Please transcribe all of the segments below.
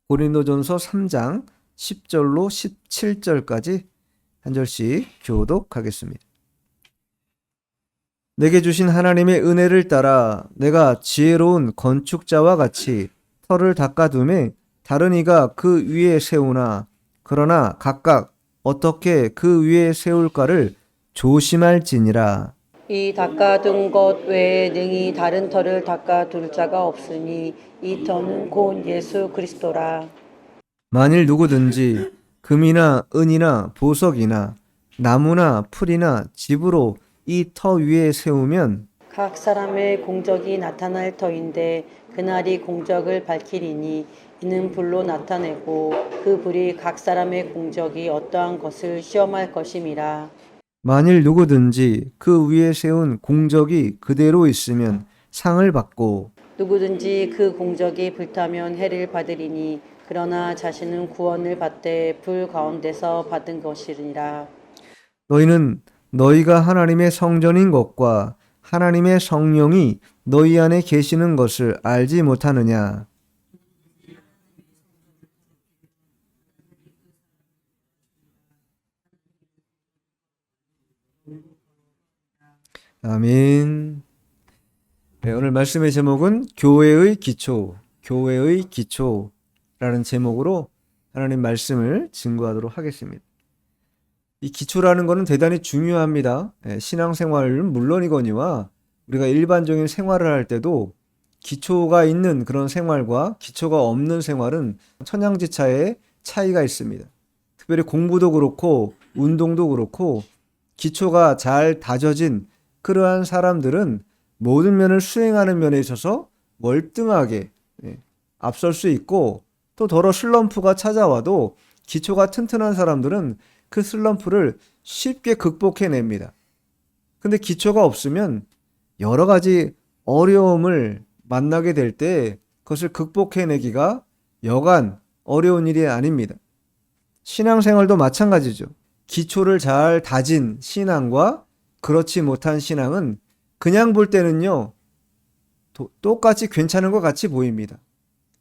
고린도전서 3장 10절로 17절까지 한 절씩 교독하겠습니다. 내게 주신 하나님의 은혜를 따라 내가 지혜로운 건축자와 같이 터를 닦아둠에 다른 이가 그 위에 세우나 그러나 각각 어떻게 그 위에 세울까를 조심할지니라. 이 닦아둔 것 외에 능히 다른 터를 닦아둘 자가 없으니 이 터는 곧 예수 그리스도라. 만일 누구든지 금이나 은이나 보석이나 나무나 풀이나 집으로 이 터 위에 세우면 각 사람의 공적이 나타날 터인데 그날이 공적을 밝히리니 이는 불로 나타내고 그 불이 각 사람의 공적이 어떠한 것을 시험할 것임이라. 만일 누구든지 그 위에 세운 공적이 그대로 있으면 상을 받고 누구든지 그 공적이 불타면 해를 받으리니 그러나 자신은 구원을 받되 불 가운데서 받은 것이니라. 너희는 너희가 하나님의 성전인 것과 하나님의 성령이 너희 안에 계시는 것을 알지 못하느냐. 아멘. 네, 오늘 말씀의 제목은 교회의 기초, 교회의 기초라는 제목으로 하나님 말씀을 증거하도록 하겠습니다. 이 기초라는 것은 대단히 중요합니다. 신앙생활은 물론이거니와 우리가 일반적인 생활을 할 때도 기초가 있는 그런 생활과 기초가 없는 생활은 천양지차의 차이가 있습니다. 특별히 공부도 그렇고 운동도 그렇고 기초가 잘 다져진 그러한 사람들은 모든 면을 수행하는 면에 있어서 월등하게 앞설 수 있고, 또 더러 슬럼프가 찾아와도 기초가 튼튼한 사람들은 그 슬럼프를 쉽게 극복해냅니다. 근데 기초가 없으면 여러 가지 어려움을 만나게 될 때 그것을 극복해내기가 여간 어려운 일이 아닙니다. 신앙생활도 마찬가지죠. 기초를 잘 다진 신앙과 그렇지 못한 신앙은 그냥 볼 때는요, 똑같이 괜찮은 것 같이 보입니다.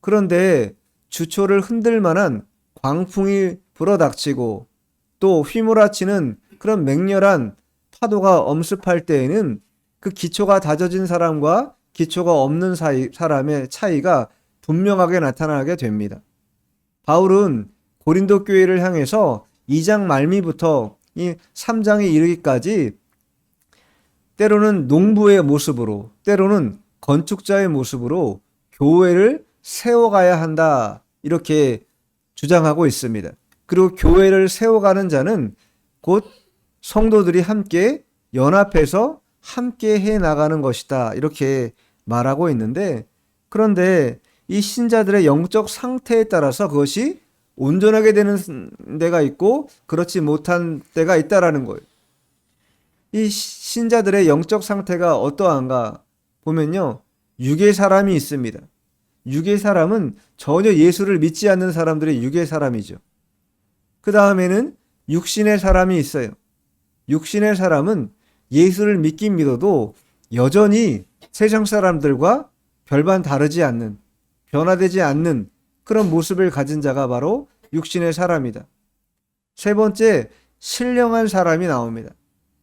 그런데 주초를 흔들 만한 광풍이 불어닥치고 또 휘몰아치는 그런 맹렬한 파도가 엄습할 때에는 그 기초가 다져진 사람과 기초가 없는 사람의 차이가 분명하게 나타나게 됩니다. 바울은 고린도 교회를 향해서 2장 말미부터 이 3장에 이르기까지 때로는 농부의 모습으로, 때로는 건축자의 모습으로 교회를 세워가야 한다, 이렇게 주장하고 있습니다. 그리고 교회를 세워가는 자는 곧 성도들이 함께 연합해서 함께 해 나가는 것이다, 이렇게 말하고 있는데, 그런데 이 신자들의 영적 상태에 따라서 그것이 온전하게 되는 데가 있고 그렇지 못한 때가 있다라는 거예요. 이 신자들의 영적 상태가 어떠한가 보면요, 육의 사람이 있습니다. 육의 사람은 전혀 예수를 믿지 않는 사람들의 육의 사람이죠. 그 다음에는 육신의 사람이 있어요. 육신의 사람은 예수를 믿긴 믿어도 여전히 세상 사람들과 별반 다르지 않는, 변화되지 않는 그런 모습을 가진 자가 바로 육신의 사람이다. 세 번째, 신령한 사람이 나옵니다.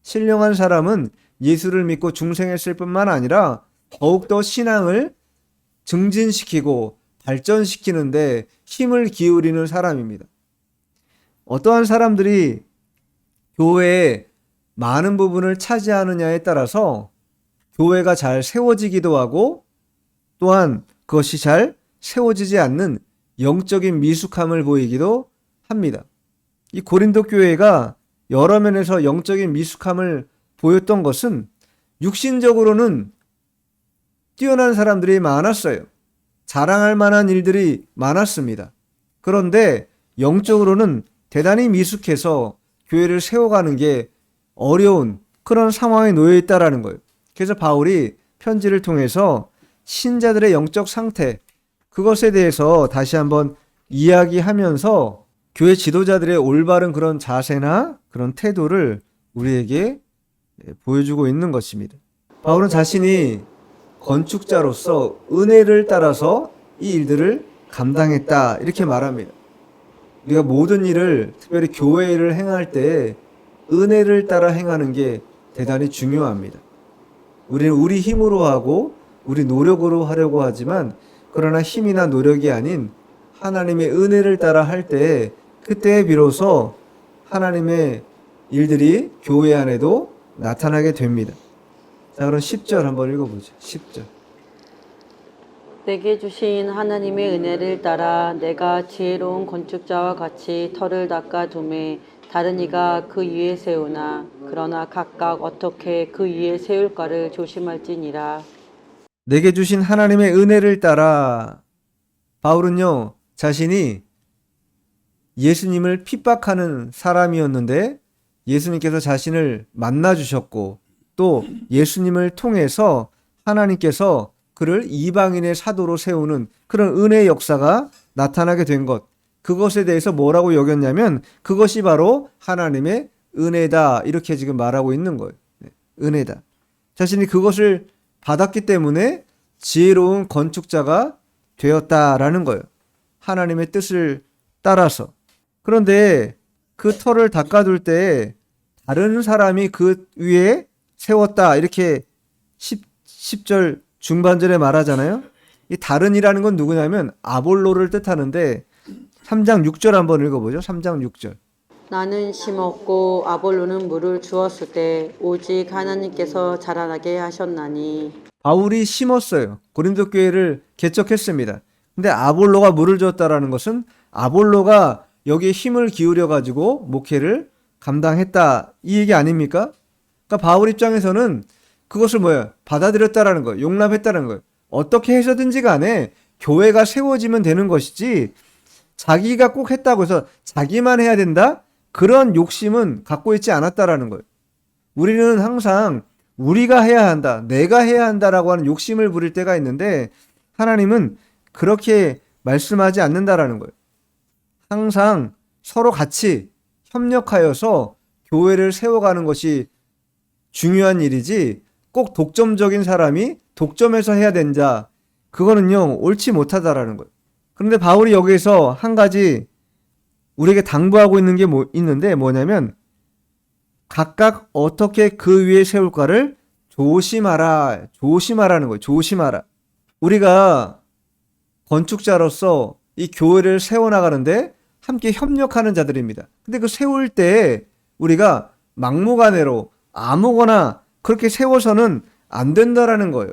신령한 사람은 예수를 믿고 중생했을 뿐만 아니라 더욱더 신앙을 증진시키고 발전시키는데 힘을 기울이는 사람입니다. 어떠한 사람들이 교회의 많은 부분을 차지하느냐에 따라서 교회가 잘 세워지기도 하고, 또한 그것이 잘 세워지지 않는 영적인 미숙함을 보이기도 합니다. 이 고린도 교회가 여러 면에서 영적인 미숙함을 보였던 것은 육신적으로는 뛰어난 사람들이 많았어요. 자랑할 만한 일들이 많았습니다. 그런데 영적으로는 대단히 미숙해서 교회를 세워가는 게 어려운 그런 상황에 놓여 있다라는 거예요. 그래서 바울이 편지를 통해서 신자들의 영적 상태, 그것에 대해서 다시 한번 이야기하면서 교회 지도자들의 올바른 그런 자세나 그런 태도를 우리에게 보여주고 있는 것입니다. 바울은 자신이 건축자로서 은혜를 따라서 이 일들을 감당했다 이렇게 말합니다. 우리가 모든 일을 특별히 교회 일을 행할 때 은혜를 따라 행하는 게 대단히 중요합니다. 우리는 우리 힘으로 하고 우리 노력으로 하려고 하지만 그러나 힘이나 노력이 아닌 하나님의 은혜를 따라 할 때 그때 비로소 하나님의 일들이 교회 안에도 나타나게 됩니다. 자, 그럼 10절 한번 읽어보죠. 10절. 내게 주신 하나님의 은혜를 따라 내가 지혜로운 건축자와 같이 터를 닦아 두매 다른 이가 그 위에 세우나 그러나 각각 어떻게 그 위에 세울까를 조심할지니라. 내게 주신 하나님의 은혜를 따라 바울은요 자신이 예수님을 핍박하는 사람이었는데 예수님께서 자신을 만나 주셨고 또 예수님을 통해서 하나님께서 그를 이방인의 사도로 세우는 그런 은혜의 역사가 나타나게 된 것, 그것에 대해서 뭐라고 여겼냐면 그것이 바로 하나님의 은혜다 이렇게 지금 말하고 있는 거예요. 은혜다. 자신이 그것을 받았기 때문에 지혜로운 건축자가 되었다라는 거예요. 하나님의 뜻을 따라서. 그런데 그 터를 닦아둘 때 다른 사람이 그 위에 세웠다 이렇게 10절 중반절에 말하잖아요. 이 다른이라는 건 누구냐면 아볼로를 뜻하는데 3장 6절 한번 읽어보죠. 3장 6절. 나는 심었고 아볼로는 물을 주었을 때 오직 하나님께서 자라나게 하셨나니. 바울이 심었어요. 고린도 교회를 개척했습니다. 근데 아볼로가 물을 줬다라는 것은 아볼로가 여기에 힘을 기울여 가지고 목회를 감당했다 이 얘기 아닙니까? 그러니까 바울 입장에서는 그것을 뭐예요? 받아들였다라는 거예요. 용납했다는 거예요. 어떻게 해서든지 간에 교회가 세워지면 되는 것이지 자기가 꼭 했다고 해서 자기만 해야 된다? 그런 욕심은 갖고 있지 않았다라는 거예요. 우리는 항상 우리가 해야 한다, 내가 해야 한다라고 하는 욕심을 부릴 때가 있는데 하나님은 그렇게 말씀하지 않는다라는 거예요. 항상 서로 같이 협력하여서 교회를 세워가는 것이 중요한 일이지 꼭 독점적인 사람이 독점해서 해야 된다. 그거는요 옳지 못하다라는 거예요. 그런데 바울이 여기에서 한 가지 우리에게 당부하고 있는 게 있는데 뭐냐면 각각 어떻게 그 위에 세울까를 조심하라. 조심하라는 거예요. 조심하라. 우리가 건축자로서 이 교회를 세워나가는데 함께 협력하는 자들입니다. 근데 그 세울 때 우리가 막무가내로 아무거나 그렇게 세워서는 안 된다라는 거예요.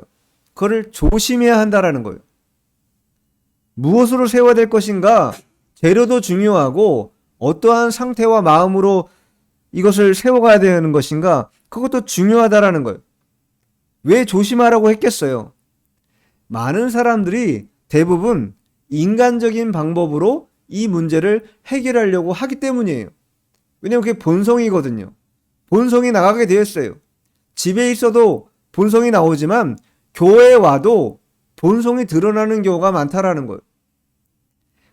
그걸 조심해야 한다라는 거예요. 무엇으로 세워야 될 것인가? 재료도 중요하고 어떠한 상태와 마음으로 이것을 세워가야 되는 것인가? 그것도 중요하다라는 거예요. 왜 조심하라고 했겠어요? 많은 사람들이 대부분 인간적인 방법으로 이 문제를 해결하려고 하기 때문이에요. 왜냐하면 그게 본성이거든요. 본성이 나가게 되었어요. 집에 있어도 본성이 나오지만 교회에 와도 본성이 드러나는 경우가 많다라는 거예요.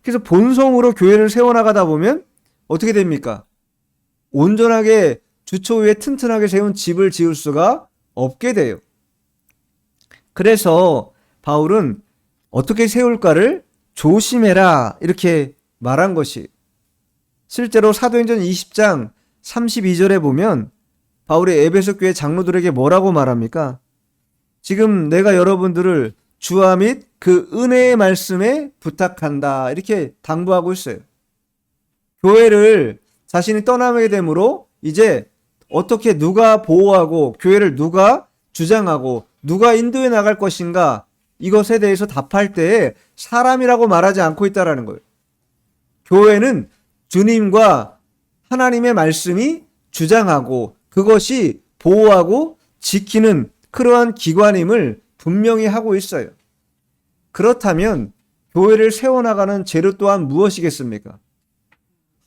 그래서 본성으로 교회를 세워나가다 보면 어떻게 됩니까? 온전하게 주초 위에 튼튼하게 세운 집을 지을 수가 없게 돼요. 그래서 바울은 어떻게 세울까를 조심해라 이렇게 말한 것이 실제로 사도행전 20장 32절에 보면 바울이 에베소 교회 장로들에게 뭐라고 말합니까? 지금 내가 여러분들을 주와 및 그 은혜의 말씀에 부탁한다 이렇게 당부하고 있어요. 교회를 자신이 떠나게 되므로 이제 어떻게 누가 보호하고 교회를 누가 주장하고 누가 인도해 나갈 것인가 이것에 대해서 답할 때에 사람이라고 말하지 않고 있다라는 거예요. 교회는 주님과 하나님의 말씀이 주장하고 그것이 보호하고 지키는 그러한 기관임을 분명히 하고 있어요. 그렇다면 교회를 세워나가는 재료 또한 무엇이겠습니까?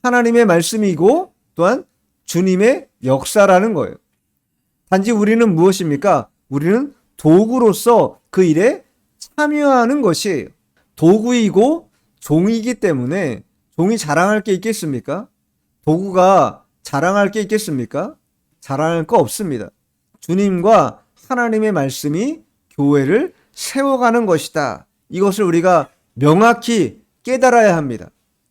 하나님의 말씀이고 또한 주님의 역사라는 거예요. 단지 우리는 무엇입니까? 우리는 도구로서 그 일에 참여하는 것이에요. 도구이고 종이기 때문에 종이 자랑할 게 있겠습니까? 도구가 자랑할 게 있겠습니까? 자랑할 거 없습니다. 주님과 하나님의 말씀이 교회를 세워가는 것이다. 이것을 우리가 명확히 깨달아야 합니다.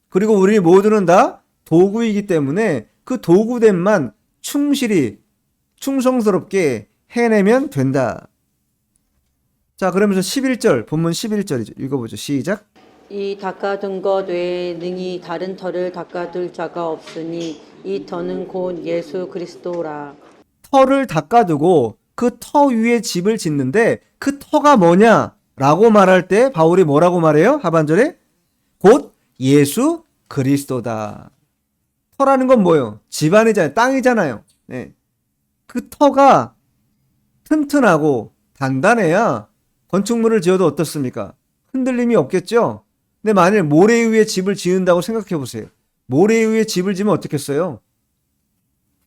그리고 우리 모두는 다 도구이기 때문에 그 도구됨만 충실히 충성스럽게 해내면 된다. 자, 그러면서 11절, 본문 11절이죠. 읽어보죠. 시작. 이 닦아둔 것 외에 능히 다른 터를 닦아둘 자가 없으니 이 터는 곧 예수 그리스도라. 터를 닦아두고 그 터 위에 집을 짓는데 그 터가 뭐냐라고 말할 때 바울이 뭐라고 말해요? 하반절에 곧 예수 그리스도다. 터라는 건 뭐예요? 집안이잖아요. 땅이잖아요. 네. 그 터가 튼튼하고 단단해야 건축물을 지어도 어떻습니까? 흔들림이 없겠죠? 근데 만일 모래 위에 집을 지은다고 생각해 보세요. 모래 위에 집을 지으면 어떻겠어요?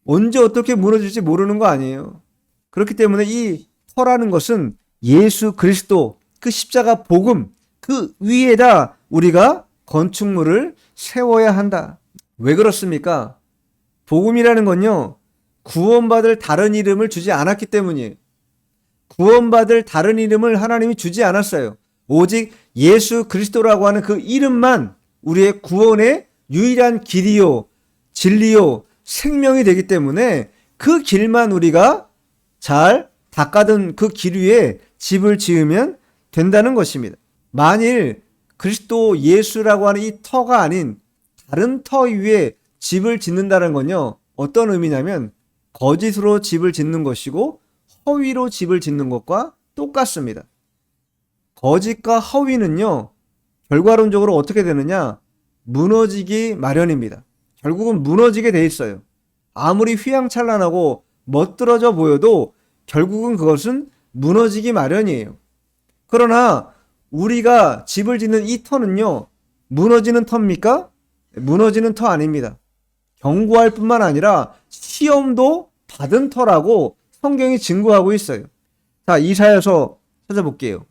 언제 어떻게 무너질지 모르는 거 아니에요. 그렇기 때문에 이 터라는 것은 예수 그리스도, 그 십자가 복음, 그 위에다 우리가 건축물을 세워야 한다. 왜 그렇습니까? 복음이라는 건요, 구원받을 다른 이름을 주지 않았기 때문이에요. 구원받을 다른 이름을 하나님이 주지 않았어요. 오직 예수 그리스도라고 하는 그 이름만 우리의 구원의 유일한 길이요, 진리요, 생명이 되기 때문에 그 길만 우리가 잘 닦아둔 그 길 위에 집을 지으면 된다는 것입니다. 만일 그리스도 예수라고 하는 이 터가 아닌 다른 터 위에 집을 짓는다는 건요, 어떤 의미냐면 거짓으로 집을 짓는 것이고 허위로 집을 짓는 것과 똑같습니다. 거짓과 허위는요, 결과론적으로 어떻게 되느냐? 무너지기 마련입니다. 결국은 무너지게 돼 있어요. 아무리 휘황찬란하고 멋들어져 보여도 결국은 그것은 무너지기 마련이에요. 그러나 우리가 집을 짓는 이 터는요, 무너지는 터입니까? 무너지는 터 아닙니다. 경고할 뿐만 아니라 시험도 받은 터라고 성경이 증거하고 있어요. 자, 이사야서 찾아볼게요.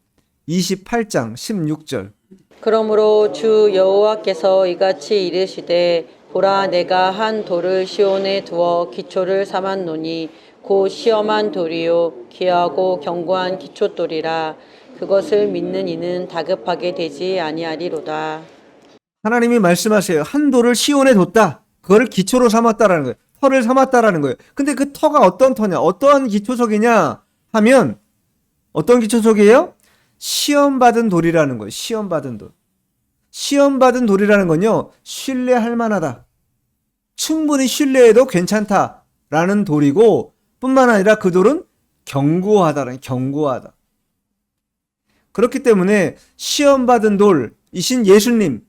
28장 16절. 그러므로 주 여호와께서 이같이 이르시되 보라 내가 한 돌을 시온에 두어 기초를 삼았노니 곧 시험한 돌이요 귀하고 견고한 기초돌이라. 그것을 믿는 이는 다급하게 되지 아니하리로다. 하나님이 말씀하세요. 한 돌을 시온에 뒀다. 그거를 기초로 삼았다라는 거예요. 터를 삼았다라는 거예요. 근데 그 터가 어떤 터냐? 어떠한 기초석이냐 하면 어떤 기초석이에요? 시험받은 돌이라는 거예요. 시험받은 돌. 시험받은 돌이라는 건요, 신뢰할 만하다. 충분히 신뢰해도 괜찮다라는 돌이고, 뿐만 아니라 그 돌은 견고하다라는, 견고하다. 그렇기 때문에 시험받은 돌이신 예수님,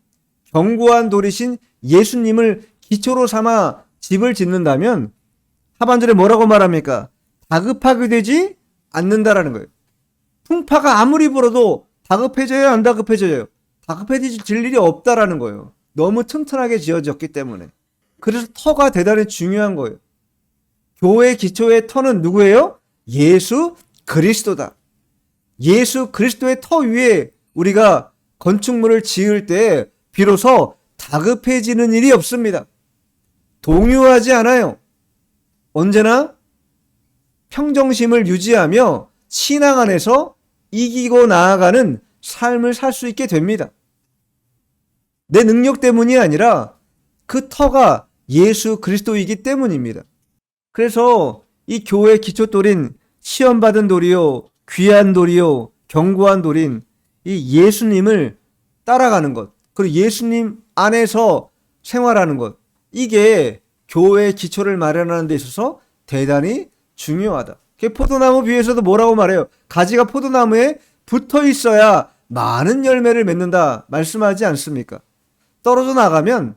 견고한 돌이신 예수님을 기초로 삼아 집을 짓는다면 하반절에 뭐라고 말합니까? 다급하게 되지 않는다라는 거예요. 풍파가 아무리 불어도 다급해져요, 안 다급해져요? 다급해질 일이 없다라는 거예요. 너무 튼튼하게 지어졌기 때문에. 그래서 터가 대단히 중요한 거예요. 교회 기초의 터는 누구예요? 예수 그리스도다. 예수 그리스도의 터 위에 우리가 건축물을 지을 때 비로소 다급해지는 일이 없습니다. 동요하지 않아요. 언제나 평정심을 유지하며 신앙 안에서 이기고 나아가는 삶을 살 수 있게 됩니다. 내 능력 때문이 아니라 그 터가 예수 그리스도이기 때문입니다. 그래서 이 교회 기초돌인 시험받은 돌이요, 귀한 돌이요, 견고한 돌인 이 예수님을 따라가는 것, 그리고 예수님 안에서 생활하는 것, 이게 교회의 기초를 마련하는 데 있어서 대단히 중요하다. 포도나무 비유에서도 뭐라고 말해요? 가지가 포도나무에 붙어 있어야 많은 열매를 맺는다 말씀하지 않습니까? 떨어져 나가면,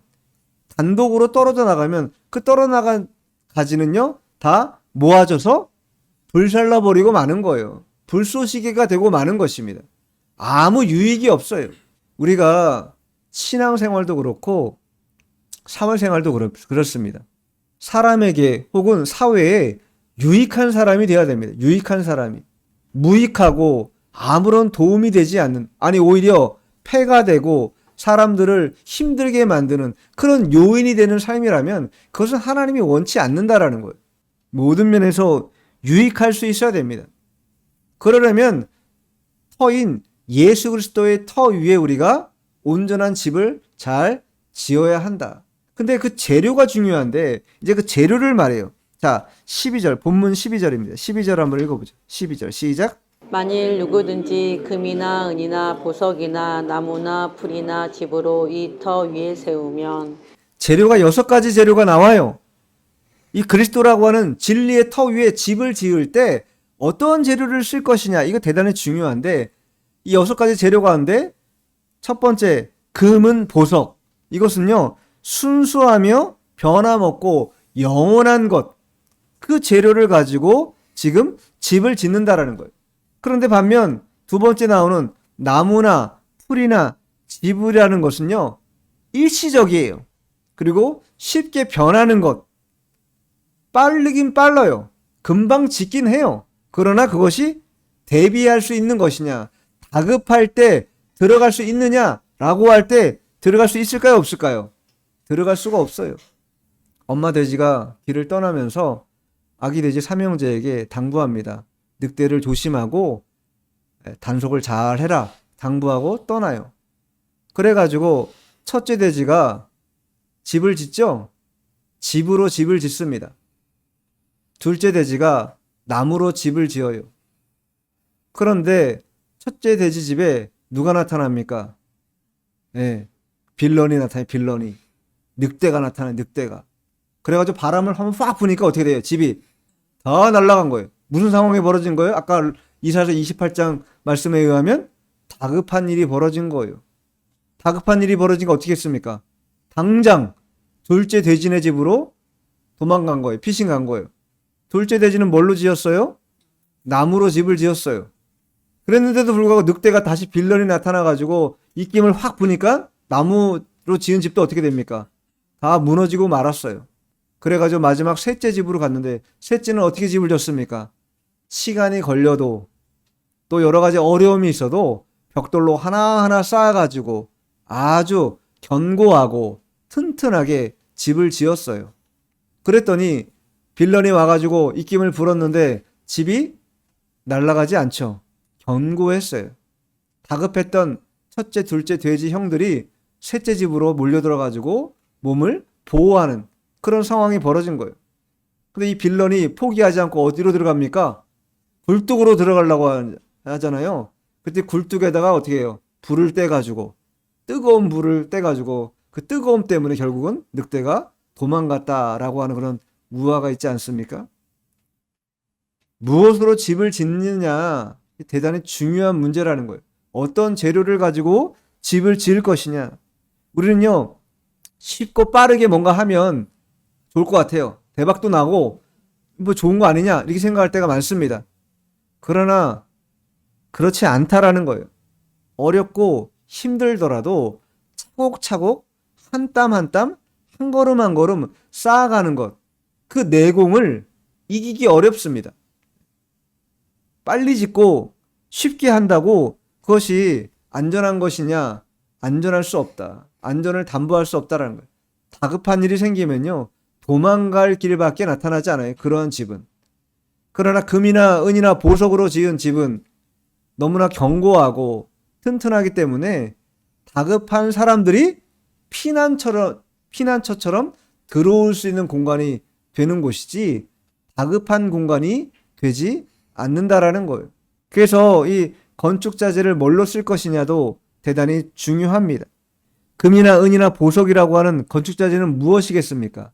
단독으로 떨어져 나가면 그 떨어져 나간 가지는요, 다 모아져서 불살라 버리고 마는 거예요. 불쏘시개가 되고 마는 것입니다. 아무 유익이 없어요. 우리가 신앙생활도 그렇고 사회생활도 그렇습니다. 사람에게 혹은 사회에 유익한 사람이 되어야 됩니다. 유익한 사람이. 무익하고 아무런 도움이 되지 않는, 아니 오히려 폐가 되고 사람들을 힘들게 만드는 그런 요인이 되는 삶이라면 그것은 하나님이 원치 않는다라는 거예요. 모든 면에서 유익할 수 있어야 됩니다. 그러려면 터인 예수 그리스도의 터 위에 우리가 온전한 집을 잘 지어야 한다. 근데 그 재료가 중요한데 이제 그 재료를 말해요. 자, 12절, 본문 12절입니다. 12절 한번 읽어보죠. 12절 시작. 만일 누구든지 금이나 은이나 보석이나 나무나 풀이나 집으로 이 터 위에 세우면 재료가 6가지 재료가 나와요. 이 그리스도라고 하는 진리의 터 위에 집을 지을 때 어떤 재료를 쓸 것이냐, 이거 대단히 중요한데 이 6가지 재료 가운데 첫 번째, 금은 보석. 이것은요, 순수하며 변함없고 영원한 것, 그 재료를 가지고 지금 집을 짓는다라는 거예요. 그런데 반면 두 번째 나오는 나무나 풀이나 집이라는 것은요, 일시적이에요. 그리고 쉽게 변하는 것, 빠르긴 빨라요. 금방 짓긴 해요. 그러나 그것이 대비할 수 있는 것이냐, 다급할 때 들어갈 수 있느냐라고 할 때 들어갈 수 있을까요, 없을까요? 들어갈 수가 없어요. 엄마 돼지가 길을 떠나면서 아기 돼지 삼형제에게 당부합니다. 늑대를 조심하고 단속을 잘 해라 당부하고 떠나요. 그래가지고 첫째 돼지가 집을 짓죠. 집으로 집을 짓습니다. 둘째 돼지가 나무로 집을 지어요. 그런데 첫째 돼지 집에 누가 나타납니까? 네, 빌런이 나타나요. 빌런이. 늑대가 나타나요. 늑대가. 그래가지고 바람을 한번 팍 부니까 어떻게 돼요? 집이 다 날아간 거예요. 무슨 상황이 벌어진 거예요? 아까 이사야서 28장 말씀에 의하면 다급한 일이 벌어진 거예요. 다급한 일이 벌어진 거 어떻게 했습니까? 당장 둘째 돼지네 집으로 도망간 거예요. 피신 간 거예요. 둘째 돼지는 뭘로 지었어요? 나무로 집을 지었어요. 그랬는데도 불구하고 늑대가 다시 빌런이 나타나가지고 입김을 확 부니까 나무로 지은 집도 어떻게 됩니까? 다 무너지고 말았어요. 그래가지고 마지막 셋째 집으로 갔는데 셋째는 어떻게 집을 졌습니까? 시간이 걸려도 또 여러 가지 어려움이 있어도 벽돌로 하나하나 쌓아가지고 아주 견고하고 튼튼하게 집을 지었어요. 그랬더니 빌런이 와가지고 입김을 불었는데 집이 날아가지 않죠. 견고했어요. 다급했던 첫째, 둘째 돼지 형들이 셋째 집으로 몰려들어가지고 몸을 보호하는 그런 상황이 벌어진 거예요. 근데 이 빌런이 포기하지 않고 어디로 들어갑니까? 굴뚝으로 들어가려고 하잖아요. 그때 굴뚝에다가 어떻게 해요? 불을 떼가지고 뜨거운 불을 떼가지고 그 뜨거움 때문에 결국은 늑대가 도망갔다라고 하는 그런 우화가 있지 않습니까? 무엇으로 집을 짓느냐 대단히 중요한 문제라는 거예요. 어떤 재료를 가지고 집을 지을 것이냐. 우리는요, 쉽고 빠르게 뭔가 하면 좋을 것 같아요. 대박도 나고 뭐 좋은 거 아니냐 이렇게 생각할 때가 많습니다. 그러나 그렇지 않다라는 거예요. 어렵고 힘들더라도 차곡차곡 한 땀 한 땀, 한 걸음 한 걸음 쌓아가는 것. 그 내공을 이기기 어렵습니다. 빨리 짓고 쉽게 한다고 그것이 안전한 것이냐? 안전할 수 없다. 안전을 담보할 수 없다라는 거예요. 다급한 일이 생기면요, 도망갈 길밖에 나타나지 않아요. 그런 집은. 그러나 금이나 은이나 보석으로 지은 집은 너무나 견고하고 튼튼하기 때문에 다급한 사람들이 피난처처럼 들어올 수 있는 공간이 되는 곳이지 다급한 공간이 되지 않는다라는 거예요. 그래서 이 건축 자재를 뭘로 쓸 것이냐도 대단히 중요합니다. 금이나 은이나 보석이라고 하는 건축 자재는 무엇이겠습니까?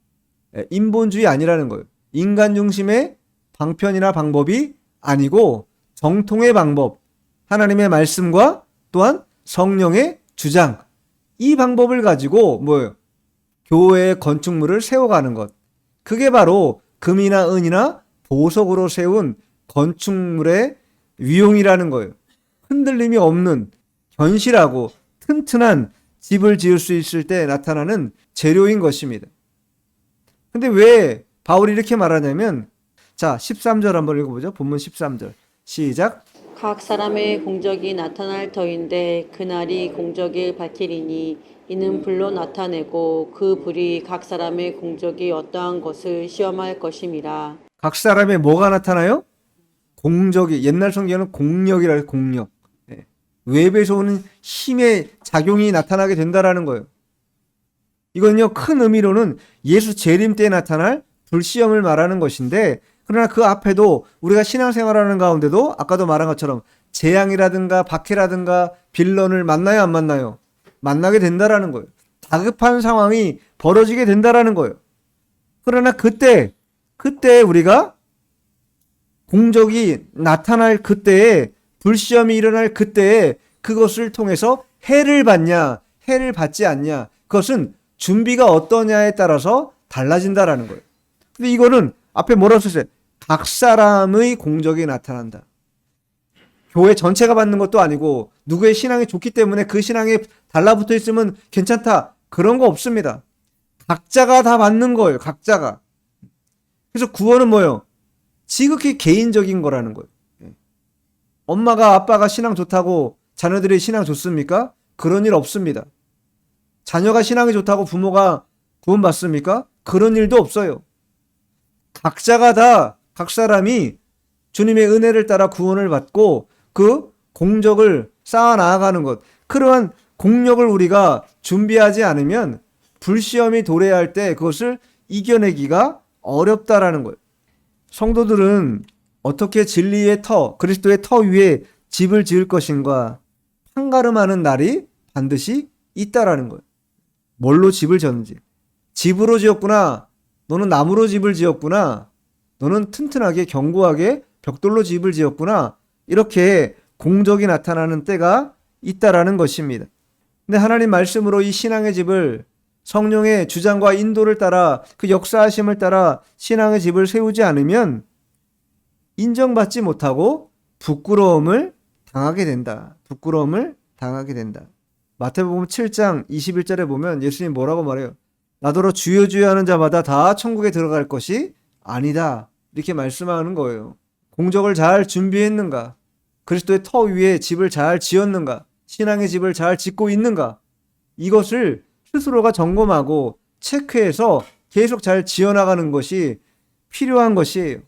인본주의 아니라는 거예요. 인간 중심의 방편이나 방법이 아니고 정통의 방법, 하나님의 말씀과 또한 성령의 주장, 이 방법을 가지고 뭐예요? 교회의 건축물을 세워가는 것. 그게 바로 금이나 은이나 보석으로 세운 건축물의 위용이라는 거예요. 흔들림이 없는 견실하고 튼튼한 집을 지을 수 있을 때 나타나는 재료인 것입니다. 근데 왜 바울이 이렇게 말하냐면, 자, 13절 한번 읽어보죠. 본문 13절. 시작. 각 사람의 공적이 나타날 터인데 그날이 공적을 밝히리니 이는 불로 나타내고 그 불이 각 사람의 공적이 어떠한 것을 시험할 것임이라. 각 사람의 뭐가 나타나요? 공적이, 옛날 성경에는 공력이라 해요. 공력. 네. 외부에서 오는 힘의 작용이 나타나게 된다라는 거예요. 이건요, 큰 의미로는 예수 재림 때 나타날 불시험을 말하는 것인데, 그러나 그 앞에도 우리가 신앙생활하는 가운데도 아까도 말한 것처럼 재앙이라든가 박해라든가 빌런을 만나요, 안 만나요? 만나게 된다라는 거예요. 다급한 상황이 벌어지게 된다라는 거예요. 그러나 그때 우리가 공적이 나타날 그때에, 불시험이 일어날 그때에 그것을 통해서 해를 받냐, 해를 받지 않냐, 그것은 준비가 어떠냐에 따라서 달라진다라는 거예요. 근데 이거는 앞에 뭐라고 썼어요? 각 사람의 공적이 나타난다. 교회 전체가 받는 것도 아니고 누구의 신앙이 좋기 때문에 그 신앙에 달라붙어 있으면 괜찮다. 그런 거 없습니다. 각자가 다 받는 거예요. 각자가. 그래서 구원은 뭐예요? 지극히 개인적인 거라는 거예요. 엄마가 아빠가 신앙 좋다고 자녀들이 신앙 좋습니까? 그런 일 없습니다. 자녀가 신앙이 좋다고 부모가 구원받습니까? 그런 일도 없어요. 각자가 다, 각 사람이 주님의 은혜를 따라 구원을 받고 그 공적을 쌓아 나아가는 것, 그러한 공력을 우리가 준비하지 않으면 불시험이 도래할 때 그것을 이겨내기가 어렵다라는 거예요. 성도들은 어떻게 진리의 터, 그리스도의 터 위에 집을 지을 것인가 판가름하는 날이 반드시 있다라는 거예요. 뭘로 집을 지었는지. 집으로 지었구나. 너는 나무로 집을 지었구나. 너는 튼튼하게 견고하게 벽돌로 집을 지었구나. 이렇게 공적이 나타나는 때가 있다라는 것입니다. 근데 하나님 말씀으로 이 신앙의 집을 성령의 주장과 인도를 따라 그 역사하심을 따라 신앙의 집을 세우지 않으면 인정받지 못하고 부끄러움을 당하게 된다. 부끄러움을 당하게 된다. 마태복음 7장 21절에 보면 예수님 뭐라고 말해요? 나더러 주여 주여 하는 자마다 다 천국에 들어갈 것이 아니다. 이렇게 말씀하는 거예요. 공적을 잘 준비했는가? 그리스도의 터 위에 집을 잘 지었는가? 신앙의 집을 잘 짓고 있는가? 이것을 스스로가 점검하고 체크해서 계속 잘 지어나가는 것이 필요한 것이에요.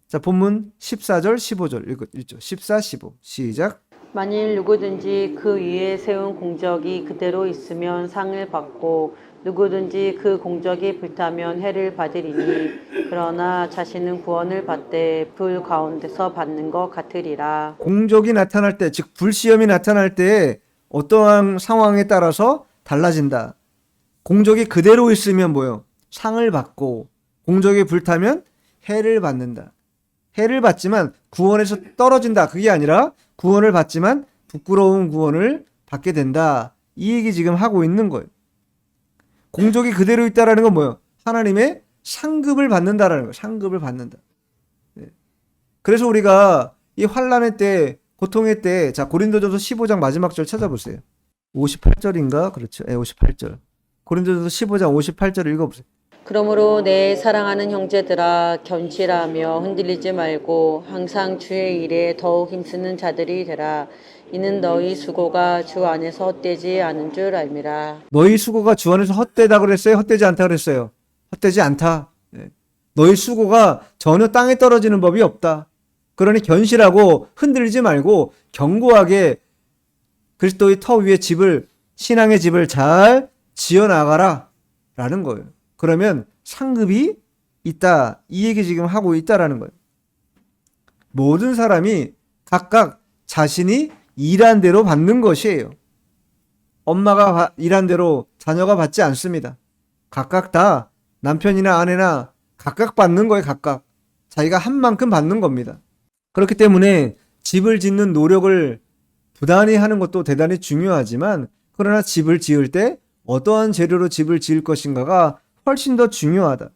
자, 본문 14절, 15절 읽죠. 14, 15 시작. 만일 누구든지 그 위에 세운 공적이 그대로 있으면 상을 받고 누구든지 그 공적이 불타면 해를 받으리니 그러나 자신은 구원을 받되 불 가운데서 받는 것 같으리라. 공적이 나타날 때, 즉 불시험이 나타날 때 어떠한 상황에 따라서 달라진다. 공적이 그대로 있으면 뭐예요? 상을 받고 공적이 불타면 해를 받는다. 해를 받지만 구원에서 떨어진다. 그게 아니라 구원을 받지만 부끄러운 구원을 받게 된다. 이 얘기 지금 하고 있는 거예요. 공적이 그대로 있다라는 건 뭐예요? 하나님의 상급을 받는다라는 거예요. 상급을 받는다. 그래서 우리가 이 환난의 때, 고통의 때, 자, 고린도전서 15장 마지막 절 찾아보세요. 58절인가? 그렇죠. 58절. 고린도전서 15장 58절 읽어보세요. 그러므로 내 사랑하는 형제들아 견실하며 흔들리지 말고 항상 주의 일에 더욱 힘쓰는 자들이 되라. 이는 너희 수고가 주 안에서 헛되지 않은 줄 알미라. 너희 수고가 주 안에서 헛되다 그랬어요? 헛되지 않다 그랬어요? 헛되지 않다. 너희 수고가 전혀 땅에 떨어지는 법이 없다. 그러니 견실하고 흔들리지 말고 견고하게 그리스도의 터 위에 집을, 신앙의 집을 잘 지어나가라 라는 거예요. 그러면 상급이 있다. 이 얘기 지금 하고 있다라는 거예요. 모든 사람이 각각 자신이 일한 대로 받는 것이에요. 엄마가 일한 대로 자녀가 받지 않습니다. 각각 다 남편이나 아내나 각각 받는 거예요. 각각. 자기가 한 만큼 받는 겁니다. 그렇기 때문에 집을 짓는 노력을 부단히 하는 것도 대단히 중요하지만 그러나 집을 지을 때 어떠한 재료로 집을 지을 것인가가 훨씬 더 중요하다.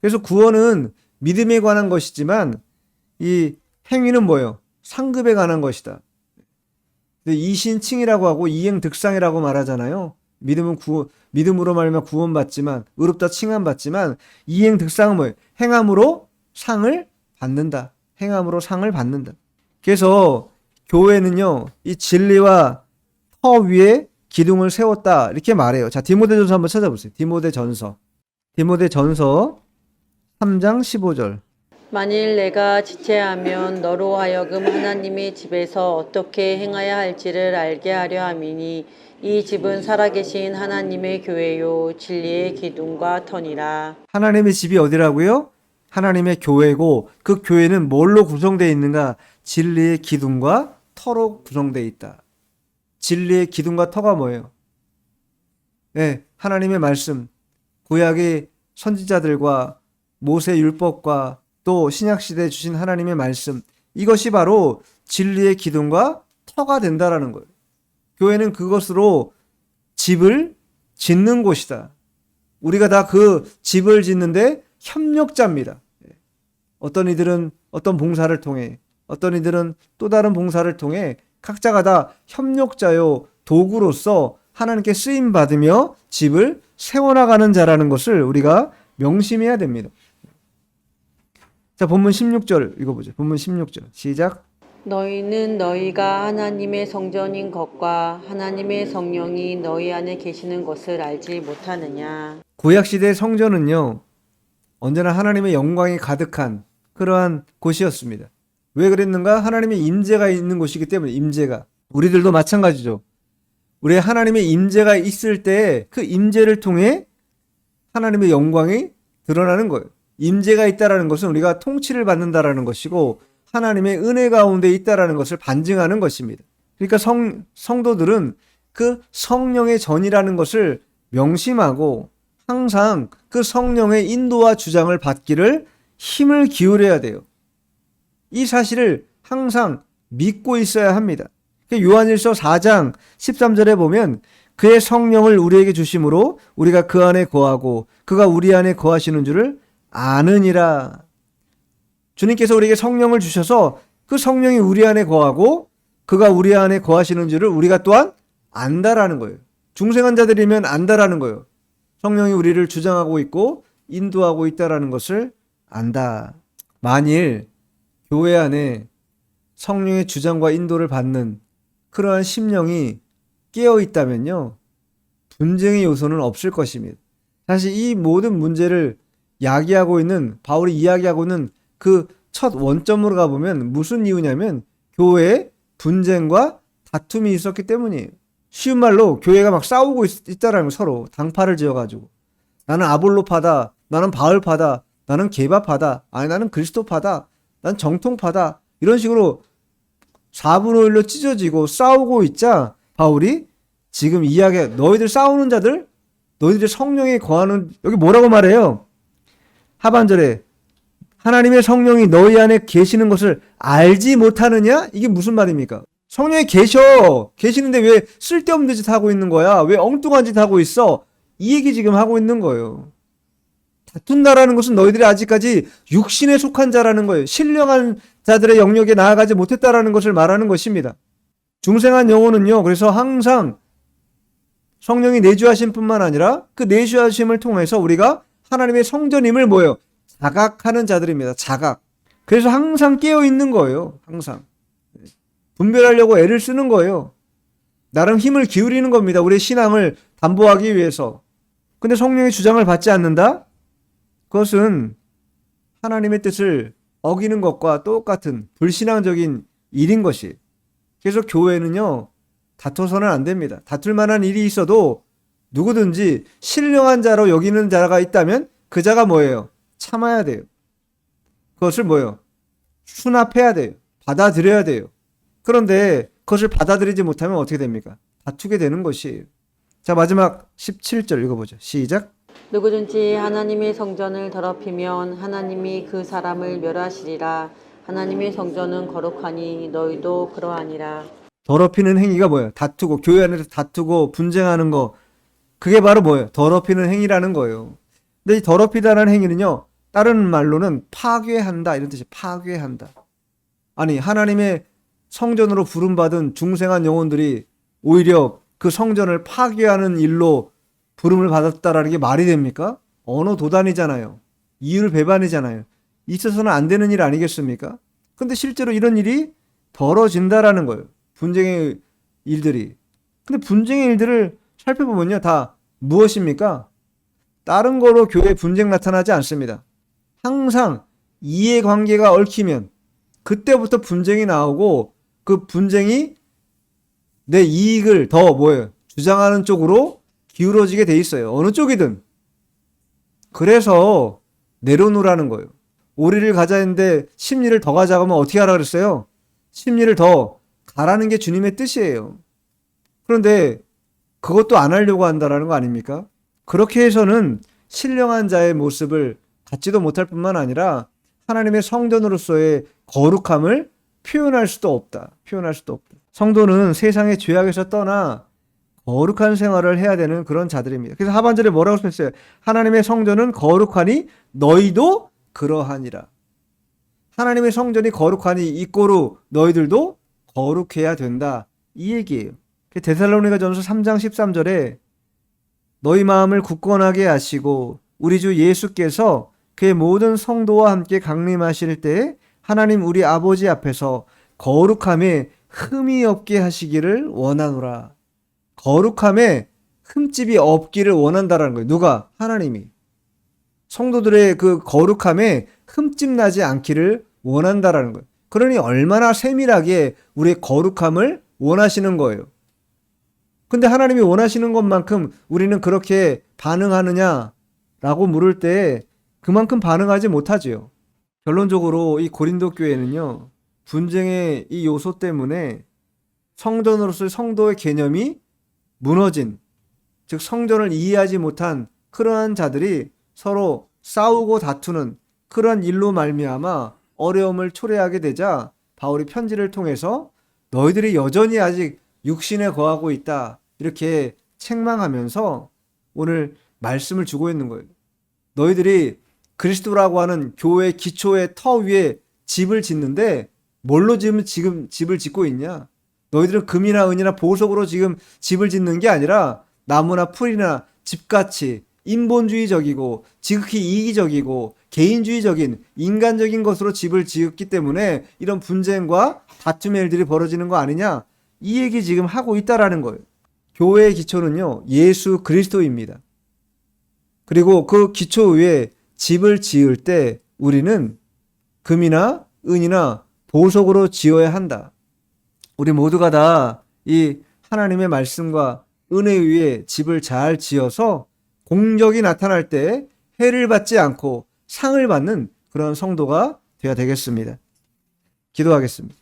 그래서 구원은 믿음에 관한 것이지만 이 행위는 뭐예요? 상급에 관한 것이다. 이신칭이라고 하고 이행득상이라고 말하잖아요. 믿음으로 말하면 구원받지만 의롭다 칭함받지만 이행득상은 뭐예요? 행함으로 상을 받는다. 행함으로 상을 받는다. 그래서 교회는요, 이 진리와 터 위에 기둥을 세웠다 이렇게 말해요. 자, 디모데전서 한번 찾아보세요. 디모데전서 3장 15절. 만일 내가 지체하면 너로 하여금 하나님의 집에서 어떻게 행하야 할지를 알게 하려 함이니 이 집은 살아계신 하나님의 교회요 진리의 기둥과 터니라. 하나님의 집이 어디라고요? 하나님의 교회고 그 교회는 뭘로 구성되어 있는가? 진리의 기둥과 터로 구성되어 있다. 진리의 기둥과 터가 뭐예요? 네, 하나님의 말씀, 구약의 선지자들과 모세 율법과 또 신약시대에 주신 하나님의 말씀, 이것이 바로 진리의 기둥과 터가 된다라는 거예요. 교회는 그것으로 집을 짓는 곳이다. 우리가 다 그 집을 짓는데 협력자입니다. 어떤 이들은 어떤 봉사를 통해, 어떤 이들은 또 다른 봉사를 통해 각자가 다 협력자요 도구로서 하나님께 쓰임 받으며 집을 세워나가는 자라는 것을 우리가 명심해야 됩니다. 자, 본문 16절 읽어보죠. 본문 16절 시작. 너희는 너희가 하나님의 성전인 것과 하나님의 성령이 너희 안에 계시는 것을 알지 못하느냐. 구약시대의 성전은요, 언제나 하나님의 영광이 가득한 그러한 곳이었습니다. 왜 그랬는가? 하나님의 임재가 있는 곳이기 때문에. 임재가. 우리들도 마찬가지죠. 우리 하나님의 임재가 있을 때 그 임재를 통해 하나님의 영광이 드러나는 거예요. 임재가 있다라는 것은 우리가 통치를 받는다라는 것이고 하나님의 은혜 가운데 있다라는 것을 반증하는 것입니다. 그러니까 성도들은 그 성령의 전이라는 것을 명심하고 항상 그 성령의 인도와 주장을 받기를 힘을 기울여야 돼요. 이 사실을 항상 믿고 있어야 합니다. 요한일서 4장 13절에 보면 그의 성령을 우리에게 주심으로 우리가 그 안에 거하고 그가 우리 안에 거하시는 줄을 아느니라. 주님께서 우리에게 성령을 주셔서 그 성령이 우리 안에 거하고 그가 우리 안에 거하시는 줄을 우리가 또한 안다라는 거예요. 중생한 자들이면 안다라는 거예요. 성령이 우리를 주장하고 있고 인도하고 있다라는 것을 안다. 만일 교회 안에 성령의 주장과 인도를 받는 그러한 심령이 깨어 있다면요, 분쟁의 요소는 없을 것입니다. 사실 이 모든 문제를 야기하고 있는, 바울이 이야기하고 있는 그 첫 원점으로 가보면 무슨 이유냐면 교회에 분쟁과 다툼이 있었기 때문이에요. 쉬운 말로 교회가 막 싸우고 있다라는 거, 서로 당파를 지어가지고 나는 아볼로파다, 나는 바울파다, 나는 게바파다, 아니 나는 그리스도파다, 난 정통파다, 이런 식으로 4분의 1로 찢어지고 싸우고 있자 바울이 지금 이야기해. 너희들 싸우는 자들, 너희들의 성령에 거하는, 여기 뭐라고 말해요? 하반절에 하나님의 성령이 너희 안에 계시는 것을 알지 못하느냐? 이게 무슨 말입니까? 성령이 계시는데 왜 쓸데없는 짓 하고 있는 거야? 왜 엉뚱한 짓 하고 있어? 이 얘기 지금 하고 있는 거예요. 다툰다라는 것은 너희들이 아직까지 육신에 속한 자라는 거예요. 신령한 자들의 영역에 나아가지 못했다라는 것을 말하는 것입니다. 중생한 영혼은요, 그래서 항상 성령이 내주하심 뿐만 아니라 그 내주하심을 통해서 우리가 하나님의 성전임을 뭐예요? 자각하는 자들입니다. 자각. 그래서 항상 깨어 있는 거예요. 항상. 분별하려고 애를 쓰는 거예요. 나름 힘을 기울이는 겁니다. 우리의 신앙을 담보하기 위해서. 근데 성령의 주장을 받지 않는다? 그것은 하나님의 뜻을 어기는 것과 똑같은 불신앙적인 일인 것이. 그래서 교회는요, 다퉈서는 안 됩니다. 다툴 만한 일이 있어도 누구든지 신령한 자로 여기는 자가 있다면 그 자가 뭐예요? 참아야 돼요. 그것을 뭐예요? 수납해야 돼요. 받아들여야 돼요. 그런데 그것을 받아들이지 못하면 어떻게 됩니까? 다투게 되는 것이에요. 자, 마지막 17절 읽어보죠. 시작. 누구든지 하나님의 성전을 더럽히면 하나님이 그 사람을 멸하시리라. 하나님의 성전은 거룩하니 너희도 그러하니라. 더럽히는 행위가 뭐예요? 다투고, 교회 안에서 다투고 분쟁하는 거, 그게 바로 뭐예요? 더럽히는 행위라는 거예요. 근데 이 더럽히다라는 행위는요, 다른 말로는 파괴한다, 이런 뜻이에요. 파괴한다. 아니, 하나님의 성전으로 부름받은 중생한 영혼들이 오히려 그 성전을 파괴하는 일로 부름을 받았다라는 게 말이 됩니까? 언어 도단이잖아요. 이율 배반이잖아요. 있어서는 안 되는 일 아니겠습니까? 근데 실제로 이런 일이 벌어진다라는 거예요. 분쟁의 일들이. 근데 분쟁의 일들을 살펴보면요, 다 무엇입니까? 다른 거로 교회에 분쟁 나타나지 않습니다. 항상 이해관계가 얽히면 그때부터 분쟁이 나오고 그 분쟁이 내 이익을 더 주장하는 쪽으로 기울어지게 돼 있어요. 어느 쪽이든. 그래서 내려놓으라는 거예요. 오리를 가자 했는데 심리를 더 가자고 하면 어떻게 하라 그랬어요? 심리를 더 가라는 게 주님의 뜻이에요. 그런데 그것도 안 하려고 한다라는 거 아닙니까? 그렇게 해서는 신령한 자의 모습을 갖지도 못할 뿐만 아니라 하나님의 성전으로서의 거룩함을 표현할 수도 없다. 표현할 수도 없다. 성도는 세상의 죄악에서 떠나 거룩한 생활을 해야 되는 그런 자들입니다. 그래서 하반절에 뭐라고 썼어요? 하나님의 성전은 거룩하니 너희도 그러하니라. 하나님의 성전이 거룩하니 이꼬로 너희들도 거룩해야 된다. 이 얘기예요. 데살로니가전서 3장 13절에 너희 마음을 굳건하게 하시고 우리 주 예수께서 그의 모든 성도와 함께 강림하실 때에 하나님 우리 아버지 앞에서 거룩함에 흠이 없게 하시기를 원하노라. 거룩함에 흠집이 없기를 원한다라는 거예요. 누가? 하나님이. 성도들의 그 거룩함에 흠집 나지 않기를 원한다라는 거예요. 그러니 얼마나 세밀하게 우리의 거룩함을 원하시는 거예요. 근데 하나님이 원하시는 것만큼 우리는 그렇게 반응하느냐라고 물을 때 그만큼 반응하지 못하지요. 결론적으로 이 고린도 교회는요, 분쟁의 이 요소 때문에 성전으로서의 성도의 개념이 무너진, 즉 성전을 이해하지 못한 그러한 자들이 서로 싸우고 다투는 그러한 일로 말미암아 어려움을 초래하게 되자 바울이 편지를 통해서 너희들이 여전히 아직 육신에 거하고 있다, 이렇게 책망하면서 오늘 말씀을 주고 있는 거예요. 너희들이 그리스도라고 하는 교회의 기초의 터 위에 집을 짓는데 뭘로 지금 집을 짓고 있냐? 너희들은 금이나 은이나 보석으로 지금 집을 짓는 게 아니라 나무나 풀이나 집같이 인본주의적이고 지극히 이기적이고 개인주의적인 인간적인 것으로 집을 지었기 때문에 이런 분쟁과 다툼의 일들이 벌어지는 거 아니냐? 이 얘기 지금 하고 있다라는 거예요. 교회의 기초는요, 예수 그리스도입니다. 그리고 그 기초 위에 집을 지을 때 우리는 금이나 은이나 보석으로 지어야 한다. 우리 모두가 다 이 하나님의 말씀과 은혜 위에 집을 잘 지어서 공적이 나타날 때 해를 받지 않고 상을 받는 그런 성도가 되어야 되겠습니다. 기도하겠습니다.